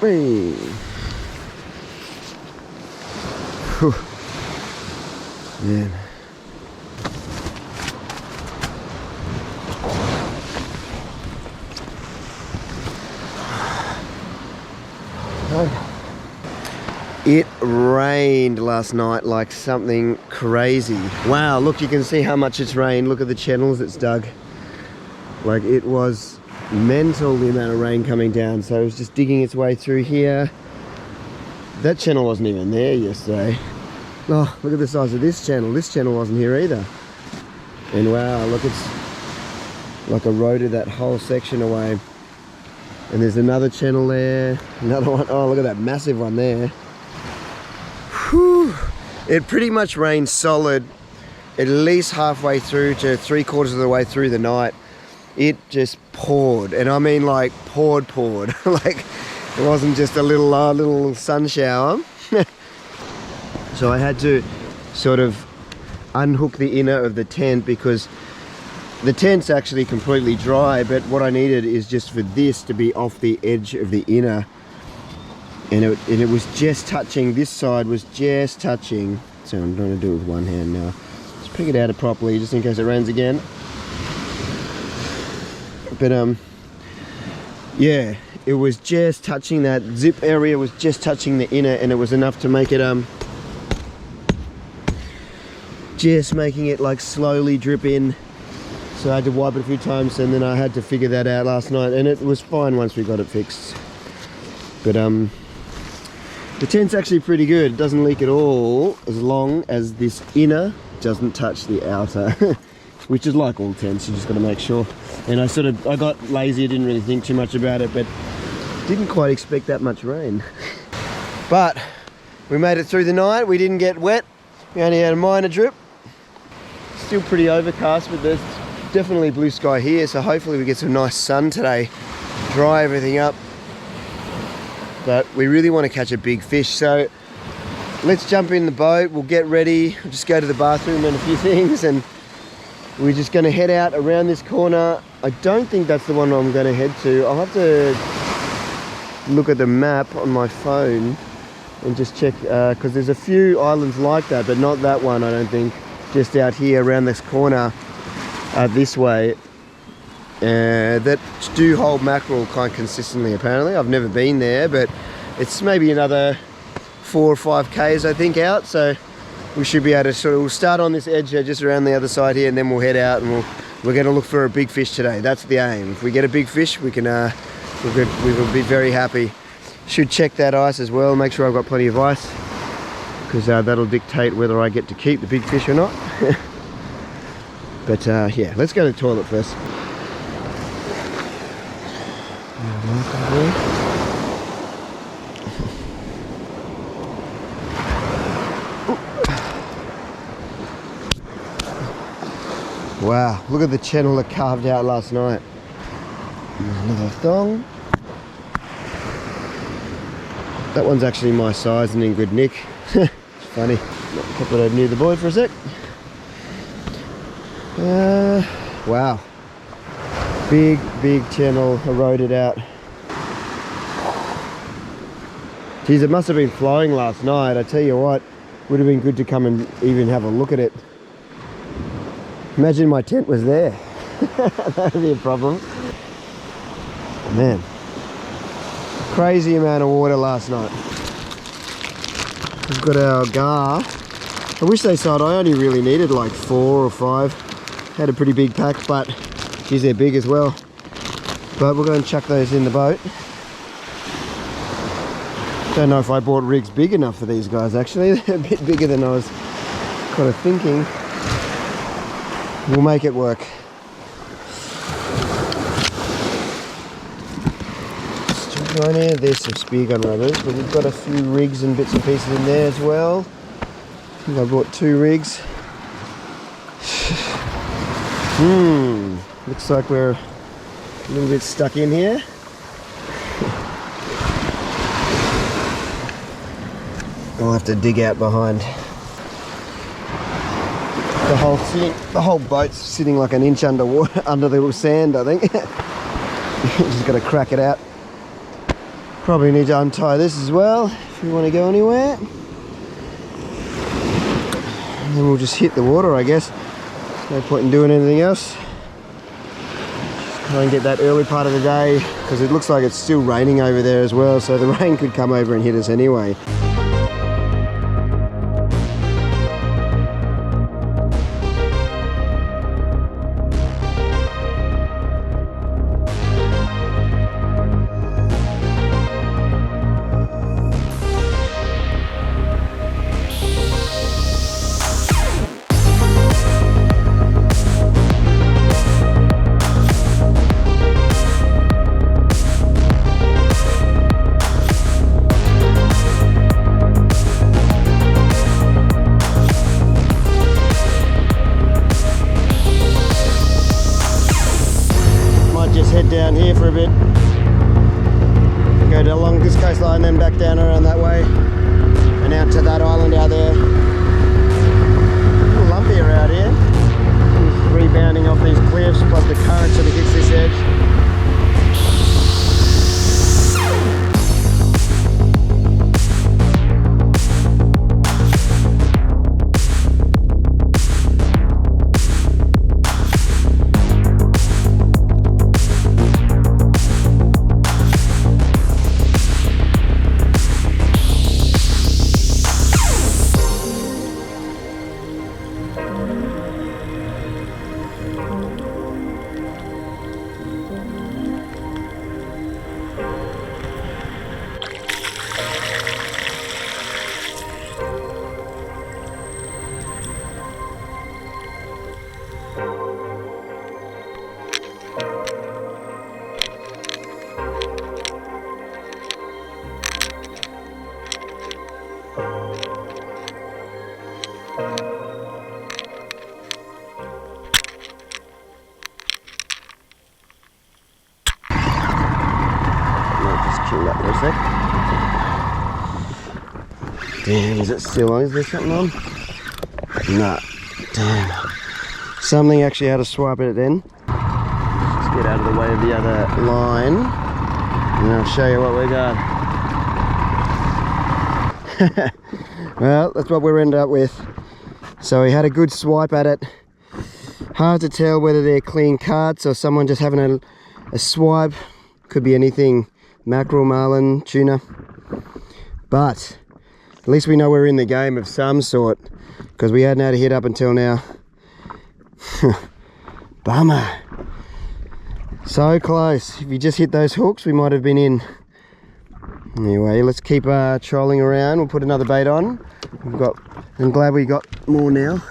Hey. Whew. Man. It rained last night like something crazy. Wow, look, you can see how much it's rained. Look at the channels it's dug. Like, it was mental, the amount of rain coming down. So it was just digging its way through here. That channel wasn't even there yesterday. Oh, look at the size of this channel. This channel wasn't here either. And wow, look, it's like eroded that whole section away. And there's another channel there, another one. Oh, look at that massive one there. Whew. It pretty much rained solid at least halfway through to 3/4 of the way through the night. It just poured, and I mean like poured. Like, it wasn't just a little sun shower. So I had to sort of unhook the inner of the tent, because the tent's actually completely dry, but what I needed is just for this to be off the edge of the inner. And it was just touching, this side was just touching. So I'm trying to do it with one hand now. Just pick it out properly, just in case it rains again. But yeah, it was just touching, that zip area was just touching the inner, and it was enough to make it just making it like slowly drip in. So I had to wipe it a few times, and then I had to figure that out last night, and it was fine once we got it fixed. But the tent's actually pretty good. It doesn't leak at all, as long as this inner doesn't touch the outer. Which is like all tents, you just got to make sure. And I got lazy, I didn't really think too much about it, but didn't quite expect that much rain. But we made it through the night. We didn't get wet. We only had a minor drip. Still pretty overcast, but there's definitely blue sky here, so hopefully we get some nice sun today, dry everything up. But we really want to catch a big fish, so let's jump in the boat. We'll get ready, we'll just go to the bathroom and a few things, and we're just going to head out around this corner. I don't think that's the one I'm going to head to. I'll have to look at the map on my phone and just check, because there's a few islands like that, but not that one, I don't think. Just out here around this corner, this way, that do hold mackerel quite consistently apparently. I've never been there, but it's maybe another 4 or 5 k's I think out, so we should be able to we'll start on this edge here, just around the other side here, and then we'll head out, and we're going to look for a big fish today. That's the aim. If we get a big fish, we can we will be very happy. Should check that ice as well, make sure I've got plenty of ice, because that'll dictate whether I get to keep the big fish or not. But yeah, let's go to the toilet first. Wow, look at the channel that carved out last night. Another thong. That one's actually my size and in good nick. It's funny. Pop it over near the board for a sec. Wow. Big channel eroded out. Geez, it must have been flowing last night. I tell you what, would have been good to come and even have a look at it. Imagine my tent was there. That would be a problem. Man, crazy amount of water last night. We've got our gar. I wish they said I only really needed like 4 or 5. Had a pretty big pack, but geez, they're big as well. But we're going to chuck those in the boat. Don't know if I bought rigs big enough for these guys actually. They're a bit bigger than I was kind of thinking. We'll make it work. Right here, there's some spear gun rubbers, but we've got a few rigs and bits and pieces in there as well. I think I brought 2 rigs. Looks like we're a little bit stuck in here. I'll have to dig out behind. The whole boat's sitting like an inch underwater, under the sand, I think. Just got to crack it out. Probably need to untie this as well if we want to go anywhere. And then we'll just hit the water, I guess. No point in doing anything else. Just try and get that early part of the day, because it looks like it's still raining over there as well, so the rain could come over and hit us anyway. Head down here for a bit, go along this coastline, then back down around that way and out to that island out there. A little lumpier out here, just rebounding off these cliffs, plus the current sort of hits this edge. Damn, is it still on? Is there something on? Nah, damn. Something actually had a swipe at it then. Let's get out of the way of the other line and I'll show you what we got. Well, that's what we're ended up with. So we had a good swipe at it. Hard to tell whether they're clean carts or someone just having a swipe. Could be anything. Mackerel, marlin, tuna. But at least we know we're in the game of some sort, because we hadn't had a hit up until now. Bummer. So close. If you just hit those hooks, we might have been in. Anyway, let's keep trolling around. We'll put another bait on. I'm glad we got more now.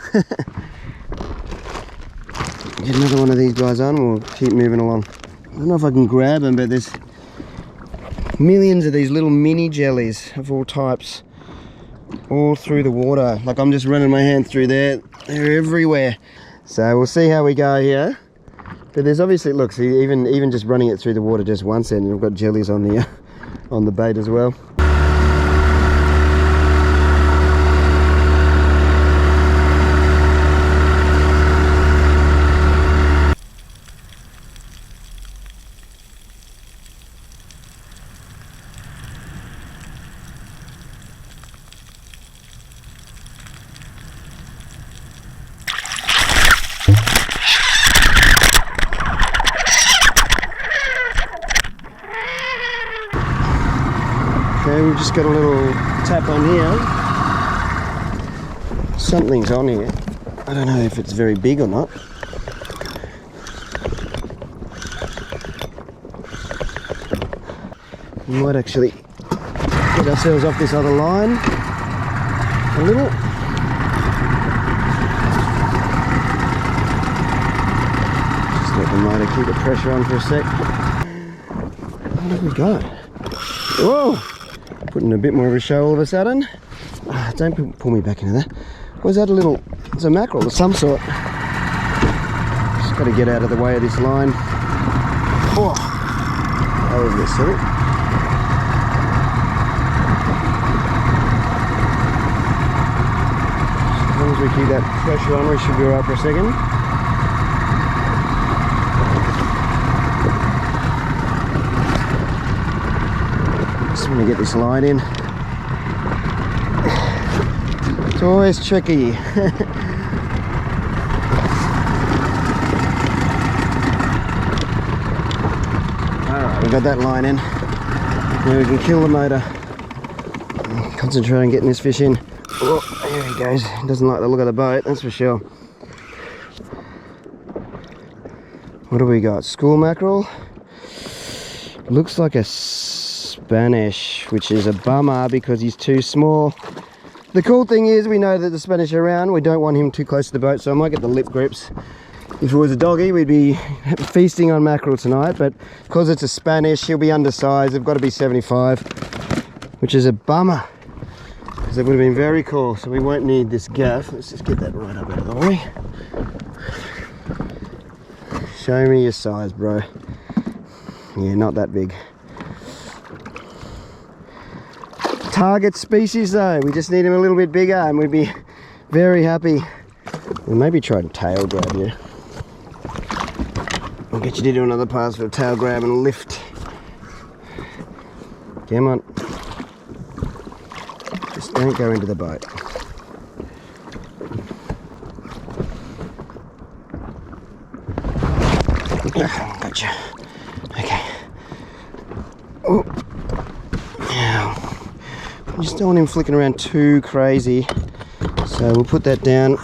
Get another one of these guys on. We'll keep moving along. I don't know if I can grab them, but there's millions of these little mini jellies of all types all through the water. Like, I'm just running my hand through there. They're everywhere. So we'll see how we go here. But there's obviously, look, see, even just running it through the water just once, and we've got jellies on the on the bait as well. Okay, we've just got a little tap on here. Something's on here. I don't know if it's very big or not. We might actually get ourselves off this other line a little. Just let the motor keep the pressure on for a sec. What have we got? Whoa! Putting a bit more of a show all of a sudden. Don't pull me back into that. Was that it's a mackerel of some sort. Just got to get out of the way of this line. Oh, that was a bit silly. As long as we keep that pressure on, we should be alright for a second. Let me get this line in. It's always tricky. Alright, we've got that line in. Now we can kill the motor. Concentrate on getting this fish in. Oh, there he goes. He doesn't like the look of the boat, that's for sure. What do we got? School mackerel. Looks like a Spanish, which is a bummer because he's too small. The cool thing is we know that the Spanish are around. We don't want him too close to the boat, so I might get the lip grips. If it was a doggy, we'd be feasting on mackerel tonight, but because it's a Spanish, he'll be undersized. They've got to be 75, which is a bummer, because it would have been very cool. So we won't need this gaff. Let's just get that right up out of the way. Show me your size, bro. Yeah, not that big. Target species though, we just need him a little bit bigger and we'd be very happy. We'll maybe try and tail grab you. I'll get you to do another pass for a tail grab and lift. Come on. Just don't go into the boat. Gotcha. Okay. Oh. Now, I just don't want him flicking around too crazy. So we'll put that down.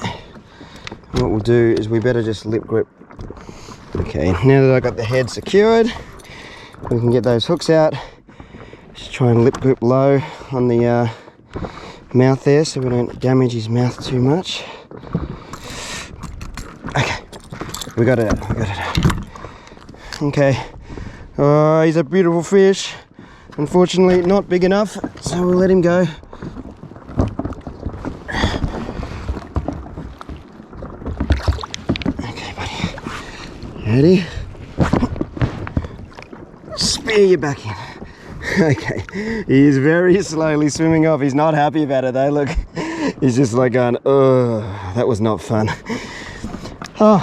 And what we'll do is we better just lip grip. Okay, now that I got the head secured, we can get those hooks out. Just try and lip grip low on the mouth there so we don't damage his mouth too much. Okay, we got it out, we got it out. Okay, he's a beautiful fish. Unfortunately, not big enough, so we'll let him go. Okay, buddy. Ready? Spear you back in. Okay, he is very slowly swimming off. He's not happy about it though, look. He's just like going, oh, that was not fun. Oh,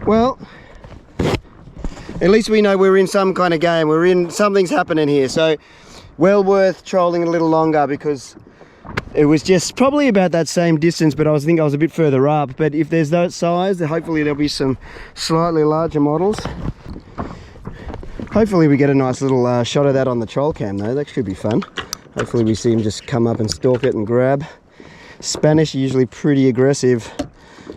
well, at least we know we're in some kind of game. We're in, something's happening here. So well worth trolling a little longer because it was just probably about that same distance, but I think I was a bit further up. But if there's that size, hopefully there'll be some slightly larger models. Hopefully we get a nice little shot of that on the troll cam though. That should be fun. Hopefully we see him just come up and stalk it and grab. Spanish are usually pretty aggressive.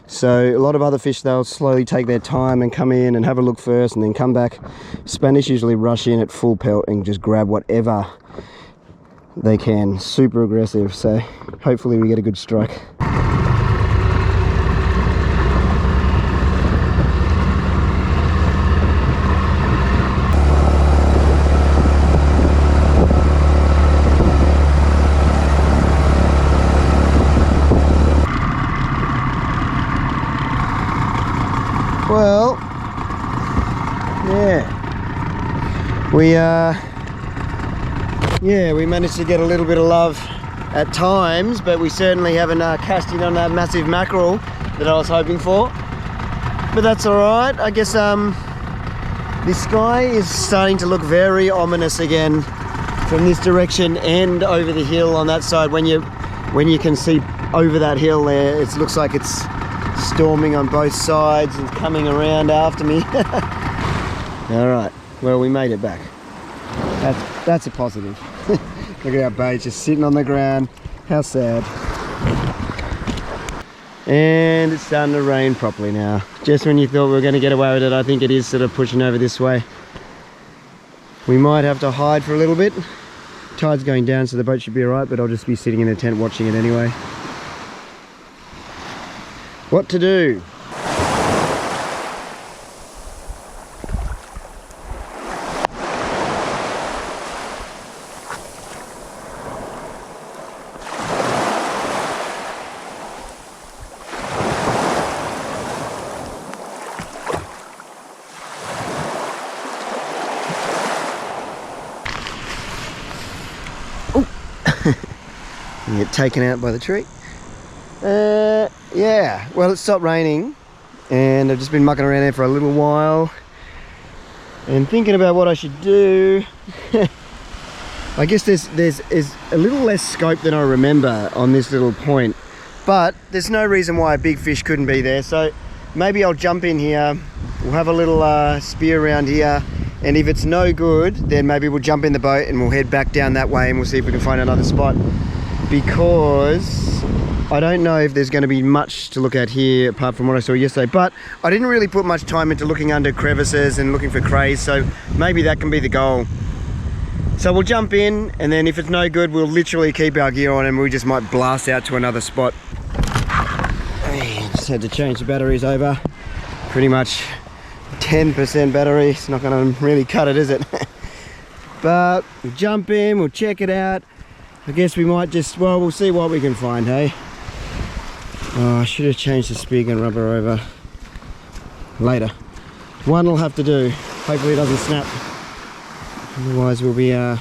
So a lot of other fish, they'll slowly take their time and come in and have a look first and then come back. Spanish usually rush in at full pelt and just grab whatever they can. Super aggressive, so hopefully we get a good strike. Well, yeah, we managed to get a little bit of love at times, but we certainly haven't cashed in on that massive mackerel that I was hoping for. But that's all right. I guess the sky is starting to look very ominous again from this direction and over the hill on that side. When you can see over that hill there, it looks like it's storming on both sides and coming around after me. All right, well, we made it back. That's a positive. Look at our bait just sitting on the ground. How sad. And it's starting to rain properly now. Just when you thought we were going to get away with it, I think it is sort of pushing over this way. We might have to hide for a little bit. Tide's going down, so the boat should be all right, but I'll just be sitting in the tent watching it anyway. What to do? You get taken out by the tree. Yeah, well, it stopped raining and I've just been mucking around there for a little while and thinking about what I should do. I guess there's a little less scope than I remember on this little point, but there's no reason why a big fish couldn't be there. So maybe I'll jump in here, we'll have a little spear around here, and if it's no good, then maybe we'll jump in the boat and we'll head back down that way and we'll see if we can find another spot, because I don't know if there's going to be much to look at here apart from what I saw yesterday. But I didn't really put much time into looking under crevices and looking for crays, so maybe that can be the goal. So we'll jump in, and then if it's no good, we'll literally keep our gear on and we just might blast out to another spot. Just had to change the batteries over. Pretty much 10% battery. It's not going to really cut it, is it? But we'll jump in, we'll check it out. I guess we might just, well, we'll see what we can find, hey? Oh, I should have changed the spear gun rubber over later. One will have to do. Hopefully it doesn't snap. Otherwise we'll be, yeah.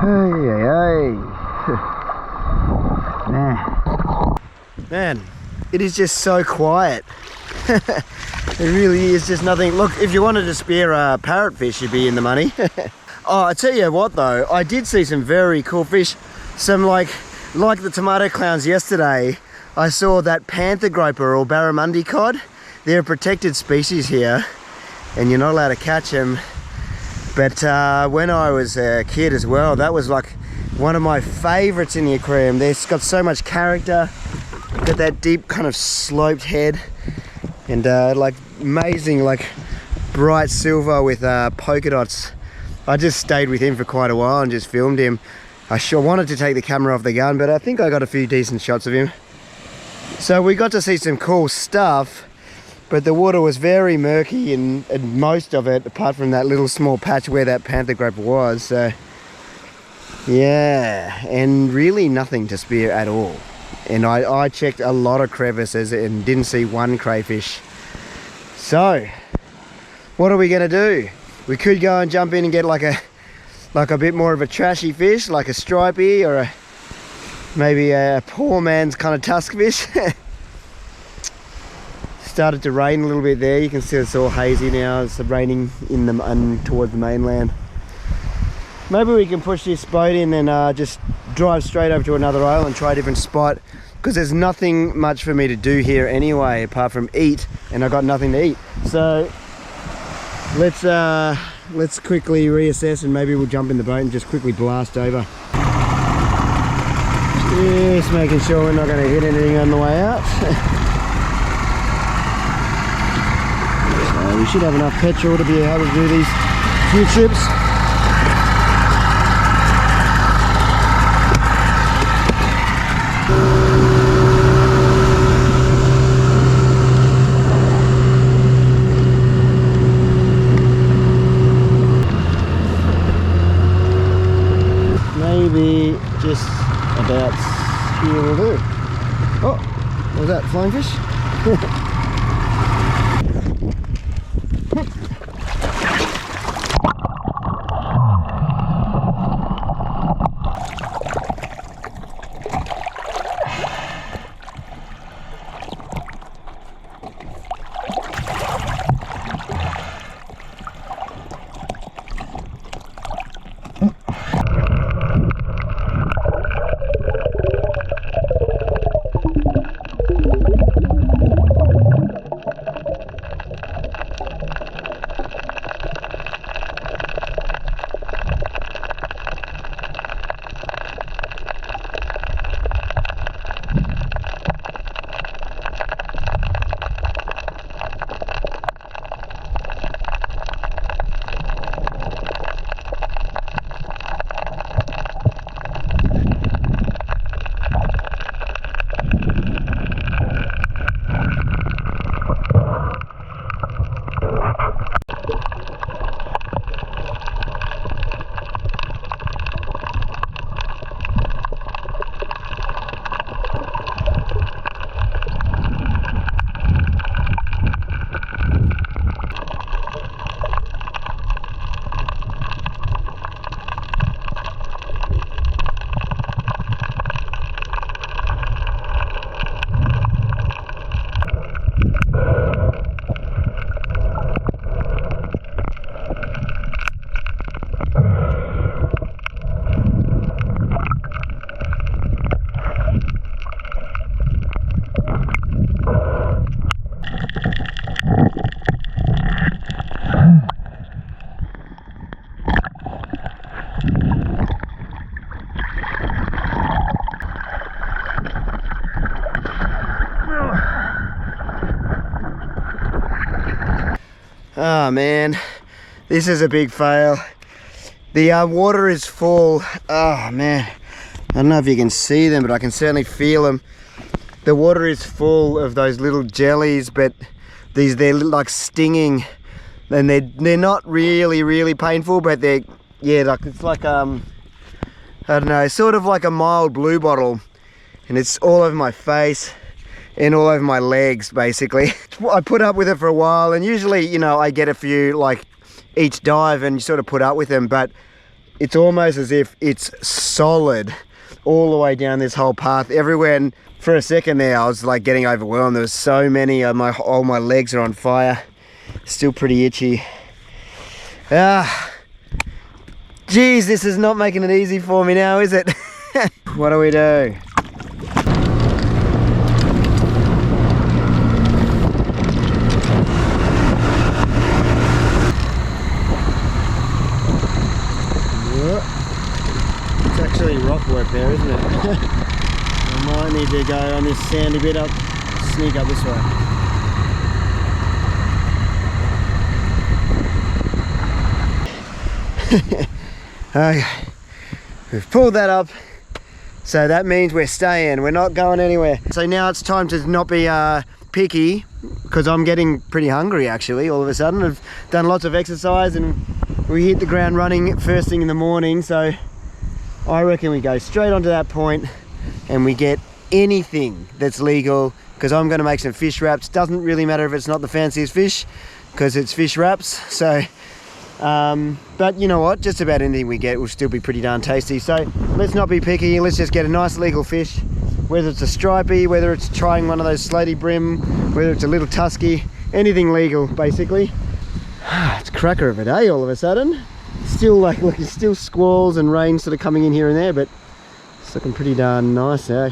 Hey. Man, it is just so quiet. It really is just nothing. Look, if you wanted to spear a parrotfish, you'd be in the money. Oh, I tell you what though, I did see some very cool fish. Some like the tomato clowns yesterday, I saw that panther groper or barramundi cod. They're a protected species here and you're not allowed to catch them. But when I was a kid as well, that was like one of my favorites in the aquarium. They've got so much character, got that deep kind of sloped head and like amazing like bright silver with polka dots. I just stayed with him for quite a while and just filmed him. I sure wanted to take the camera off the gun, but I think I got a few decent shots of him. So we got to see some cool stuff, but the water was very murky and most of it, apart from that little small patch where that panther groper was. So yeah, and really nothing to spear at all. And I checked a lot of crevices and didn't see one crayfish. So what are we gonna do? We could go and jump in and get like a bit more of a trashy fish, like a stripey or maybe a poor man's kind of tusk fish. Started to rain a little bit there. You can see it's all hazy now. It's raining in towards the mainland. Maybe we can push this boat in and just drive straight over to another island and try a different spot, because there's nothing much for me to do here anyway apart from eat, and I've got nothing to eat. So let's quickly reassess and maybe we'll jump in the boat and just quickly blast over. Just making sure we're not going to hit anything on the way out. So we should have enough petrol to be able to do these few trips. Maybe just about here will do. Oh, what was that, flying fish? Oh man, this is a big fail. The water is full. Oh man, I don't know if you can see them, but I can certainly feel them. The water is full of those little jellies, but they're like stinging, and they're not really painful, but they're, yeah, like it's like I don't know, sort of like a mild blue bottle, and it's all over my face and all over my legs basically. I put up with it for a while, and usually, you know, I get a few like each dive and you sort of put up with them, but it's almost as if it's solid all the way down this whole path everywhere. And for a second there, I was like getting overwhelmed. There was so many. All my legs are on fire. Still pretty itchy. Geez, this is not making it easy for me now, is it? What do we do? It's actually rock work there, isn't it? I might need to go on this sandy bit up, sneak up this way. Okay, we've pulled that up, so that means we're staying, we're not going anywhere. So now it's time to not be picky, because I'm getting pretty hungry actually all of a sudden. I've done lots of exercise and we hit the ground running first thing in the morning, so I reckon we go straight onto that point and we get anything that's legal, because I'm going to make some fish wraps. Doesn't really matter if it's not the fanciest fish, because it's fish wraps. So but you know what, just about anything we get will still be pretty darn tasty. So let's not be picky, let's just get a nice legal fish, whether it's a stripey, whether it's trying one of those slaty brim, whether it's a little tusky, anything legal basically. It's a cracker of a day all of a sudden. Still like, look, it's still squalls and rain sort of coming in here and there, but it's looking pretty darn nice now.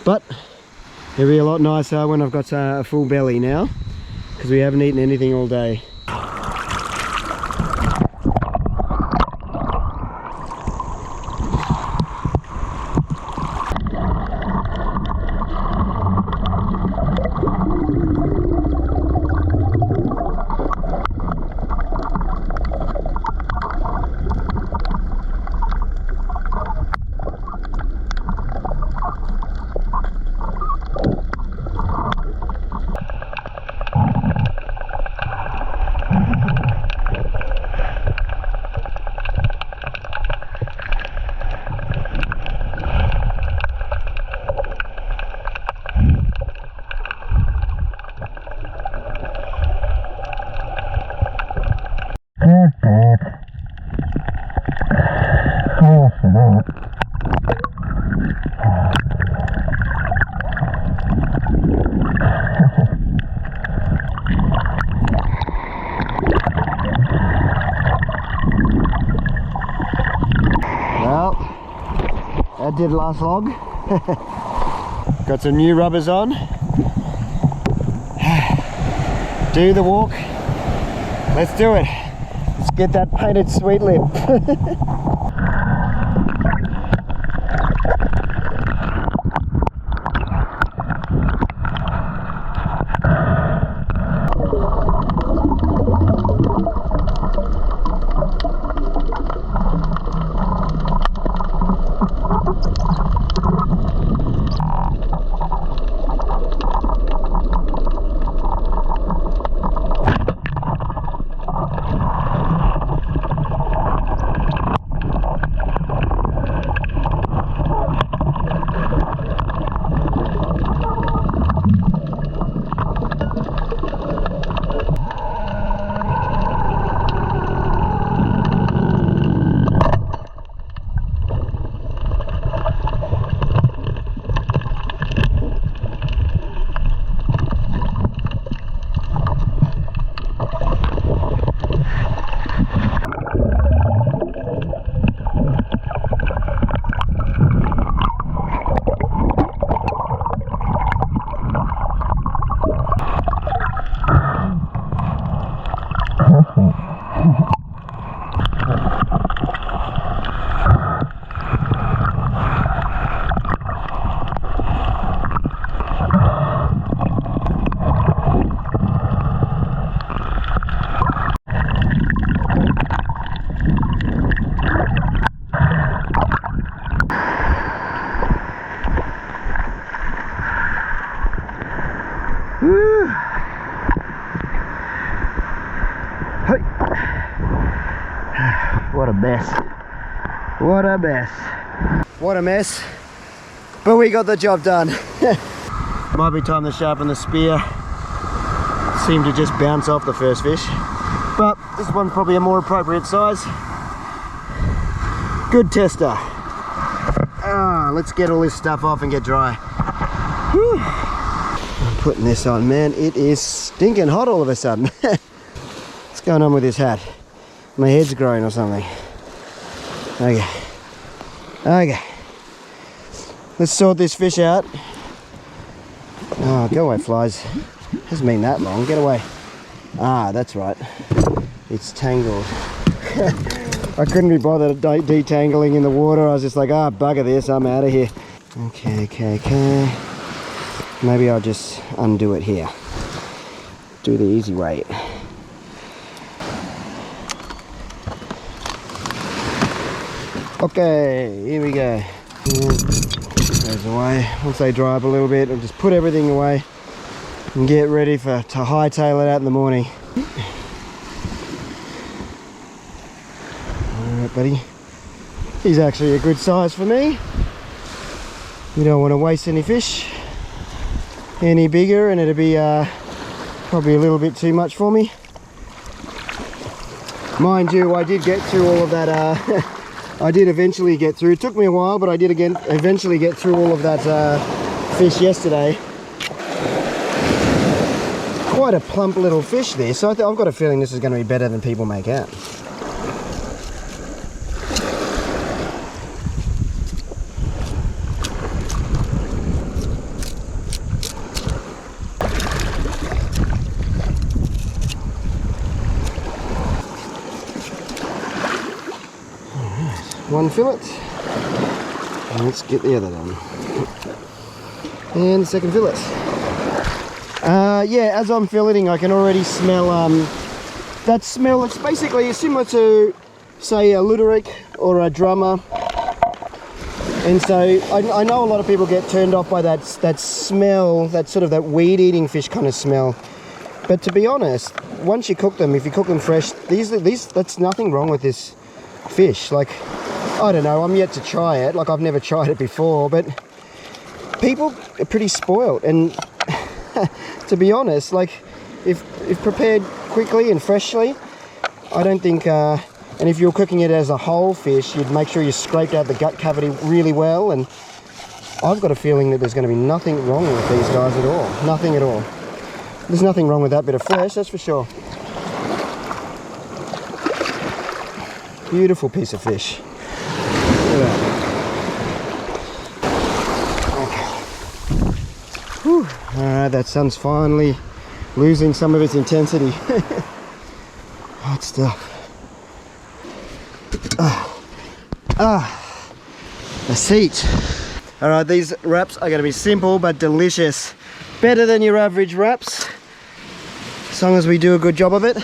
But it'll be a lot nicer when I've got a full belly now, because we haven't eaten anything all day. Well, that did last long. Got some new rubbers on. Do the walk. Let's do it. Let's get that painted sweet lip. What a mess. What a mess. What a mess. But we got the job done. Might be time to sharpen the spear. Seemed to just bounce off the first fish. But this one's probably a more appropriate size. Good tester. Let's get all this stuff off and get dry. Whew. I'm putting this on, man. It is stinking hot all of a sudden. What's going on with this hat? My head's growing or something. Okay. Okay. Let's sort this fish out. Oh, go away, flies. Hasn't been that long. Get away. Ah, that's right. It's tangled. I couldn't be bothered detangling in the water. I was just like, ah, bugger this. I'm out of here. Okay. Maybe I'll just undo it here. Do the easy way. Okay, here we go. Goes away. Once they dry up a little bit, I'll just put everything away and get ready to hightail it out in the morning. Alright, buddy. He's actually a good size for me. We don't want to waste any fish any bigger, and it'd be probably a little bit too much for me. Mind you, I did get through all of that. I did eventually get through. It took me a while, but I did eventually get through all of that fish yesterday. Quite a plump little fish this. So I've got a feeling this is going to be better than people make out. One fillet, and let's get the other done. And the second fillet. Yeah, as I'm filleting, I can already smell that smell. It's basically similar to, say, a luteric or a drummer. And so I know a lot of people get turned off by that smell, that sort of that weed-eating fish kind of smell. But to be honest, once you cook them, if you cook them fresh, that's nothing wrong with this fish. Like, I don't know, I'm yet to try it. Like, I've never tried it before, but people are pretty spoiled. And to be honest, like, if prepared quickly and freshly, I don't think, and if you're cooking it as a whole fish, you'd make sure you scraped out the gut cavity really well. And I've got a feeling that there's going to be nothing wrong with these guys at all. Nothing at all. There's nothing wrong with that bit of flesh, that's for sure. Beautiful piece of fish. Look at that. Okay. Whew. Alright, that sun's finally losing some of its intensity. Hot stuff. A seat. Alright, these wraps are going to be simple but delicious. Better than your average wraps, as long as we do a good job of it.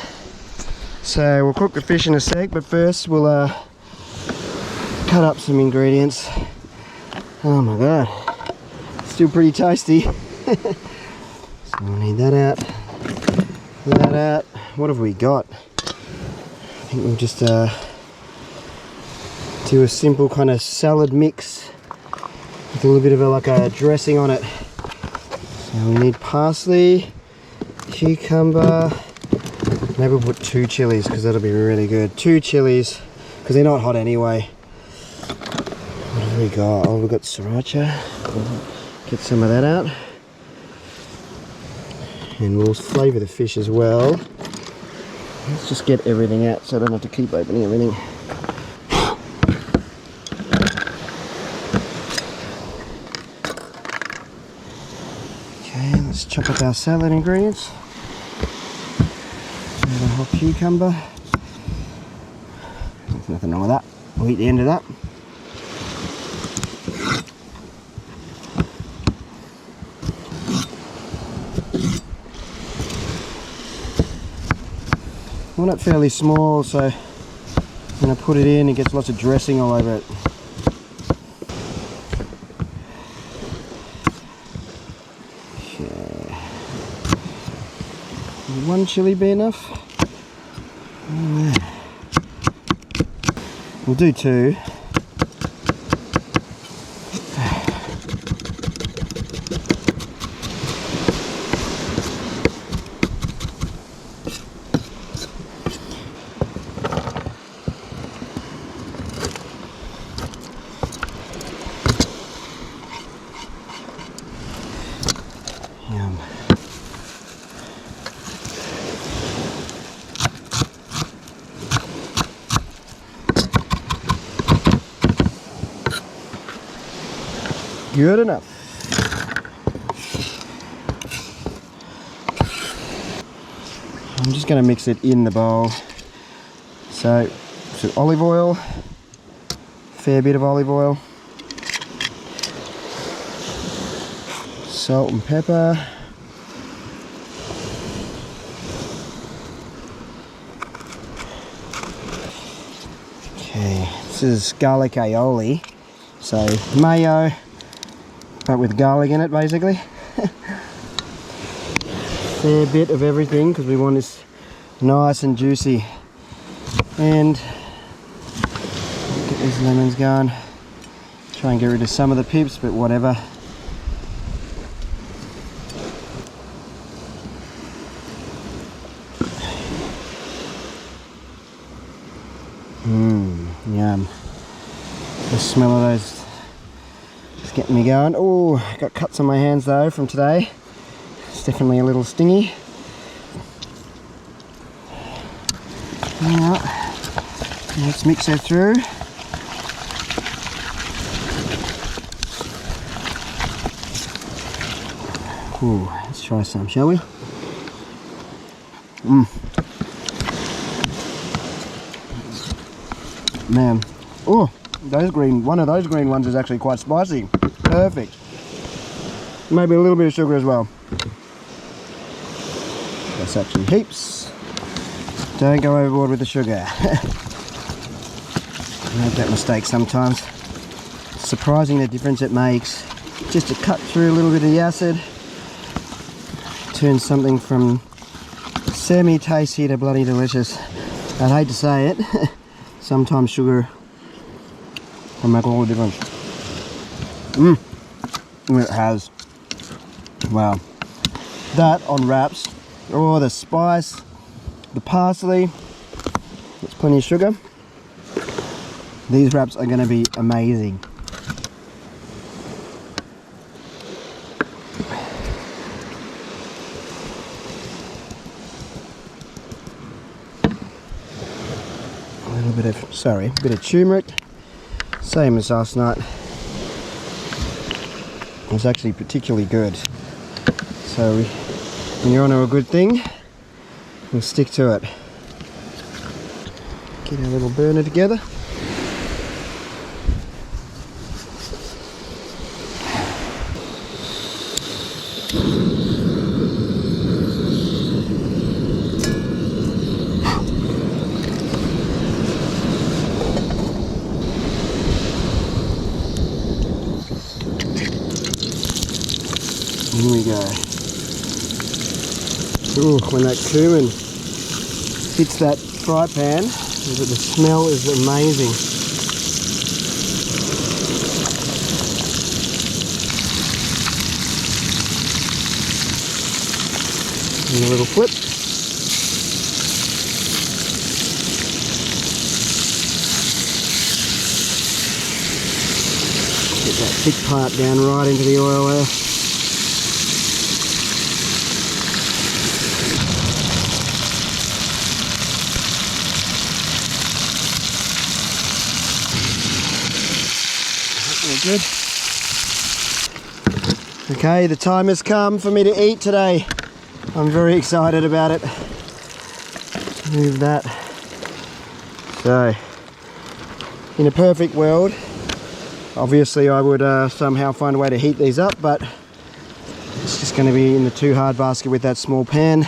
So we'll cook the fish in a sec, but first we'll cut up some ingredients. Oh my god, still pretty tasty. So we'll need that out, that out. What have we got? I think we'll just do a simple kind of salad mix with a little bit of like a dressing on it. So we need parsley, cucumber. Maybe we'll put 2 chilies because that'll be really good. 2 chilies because they're not hot anyway. What have we got? Oh, we've got sriracha. Get some of that out. And we'll flavour the fish as well. Let's just get everything out so I don't have to keep opening everything. Okay, let's chop up our salad ingredients. A whole cucumber. There's nothing wrong with that. We'll eat the end of that. I want it fairly small, so when I put it in, it gets lots of dressing all over it. Okay. Will 1 chili be enough? We'll do 2. Good enough. I'm just going to mix it in the bowl. So, some olive oil, fair bit of olive oil, salt and pepper, okay, this is garlic aioli, so mayo, but with garlic in it basically. Fair bit of everything because we want this nice and juicy. And get these lemons going. Try and get rid of some of the pips, but whatever. Yum. The smell of those is getting me going. Oh, got cuts on my hands though from today. It's definitely a little stingy. Alright, let's mix that through. Ooh, let's try some, shall we? Man, oh, one of those green ones is actually quite spicy. Perfect. Maybe a little bit of sugar as well. That's actually heaps. Don't go overboard with the sugar. I make that mistake sometimes. It's surprising the difference it makes just to cut through a little bit of the acid. Turn something from semi-tasty to bloody delicious. I'd hate to say it. Sometimes sugar can make all the difference. It has. Wow. That on wraps. Oh, the spice, the parsley. That's plenty of sugar. These wraps are going to be amazing. A little bit of, a bit of turmeric. Same as last night. It was actually particularly good. So when you're onto a good thing, we'll stick to it. Get our little burner together. Here we go. Ooh, when that cumin hits that fry pan, the smell is amazing. And a little flip. Get that thick part down right into the oil there. Good. Okay, the time has come for me to eat today. I'm very excited about it. Move that. So, in a perfect world, obviously I would somehow find a way to heat these up, but it's just going to be in the too hard basket with that small pan.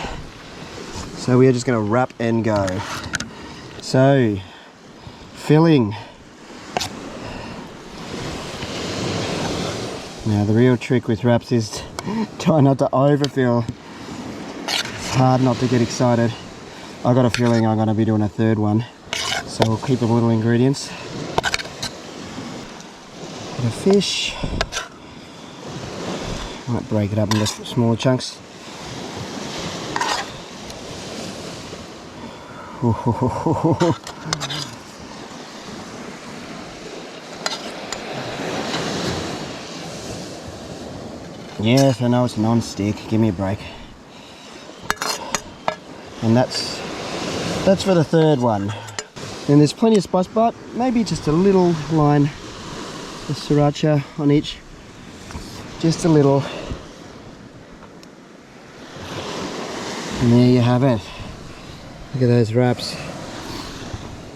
So we are just going to wrap and go. So, filling. Now the real trick with wraps is try not to overfill. It's hard not to get excited. I got a feeling I'm going to be doing a third one, so we'll keep the little ingredients. Bit of fish. Might break it up into smaller chunks. Yes, I know it's non-stick. Give me a break. And that's for the third one. And there's plenty of spice, but maybe just a little line of sriracha on each. Just a little. And there you have it. Look at those wraps.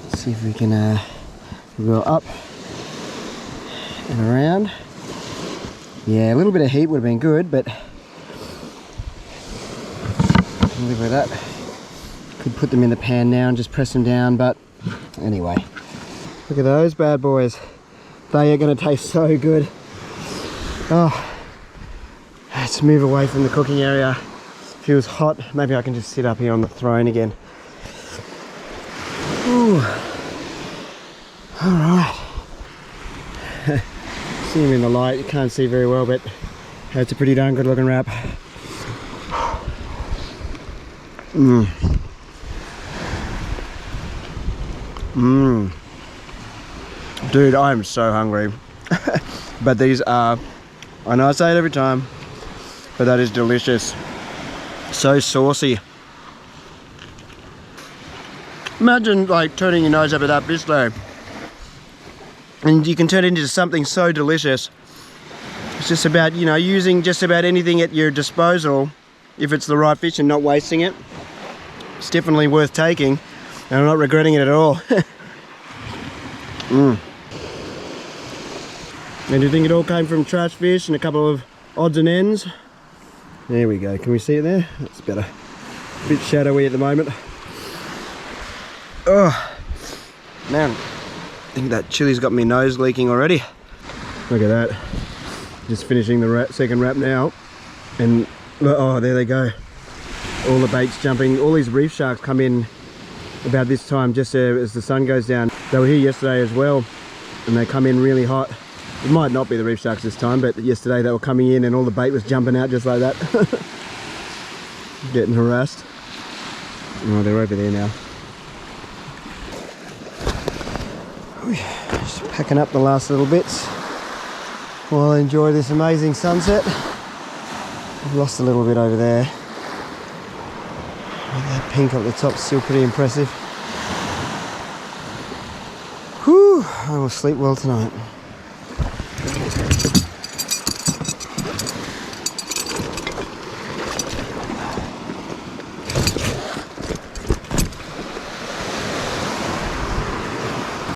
Let's see if we can go up and around. Yeah, a little bit of heat would have been good, but I'll live with that. Could put them in the pan now and just press them down, but anyway. Look at those bad boys. They are going to taste so good. Oh, let's move away from the cooking area. Feels hot. Maybe I can just sit up here on the throne again. Ooh. All right. See him in the light. You can't see very well, but it's a pretty darn good looking wrap. Mmm. Mmm. Dude, I am so hungry. But these are, I know I say it every time, but that is delicious. So saucy. Imagine like turning your nose up at that bistro, and you can turn it into something so delicious. It's just about, you know, using just about anything at your disposal if it's the right fish and not wasting it. It's definitely worth taking, and I'm not regretting it at all. Mm. And do you think it all came from trash fish and a couple of odds and ends? There we go. Can we see it there? That's better. A bit shadowy at the moment. Oh, man. I think that chili's got my nose leaking already. Look at that. Just finishing the second wrap now. And, oh, there they go. All the bait's jumping. All these reef sharks come in about this time, just as the sun goes down. They were here yesterday as well, and they come in really hot. It might not be the reef sharks this time, but yesterday they were coming in and all the bait was jumping out just like that. Getting harassed. Oh, they're over there now. Just packing up the last little bits while I enjoy this amazing sunset. I've lost a little bit over there. That pink up the top's still pretty impressive. Whew, I will sleep well tonight.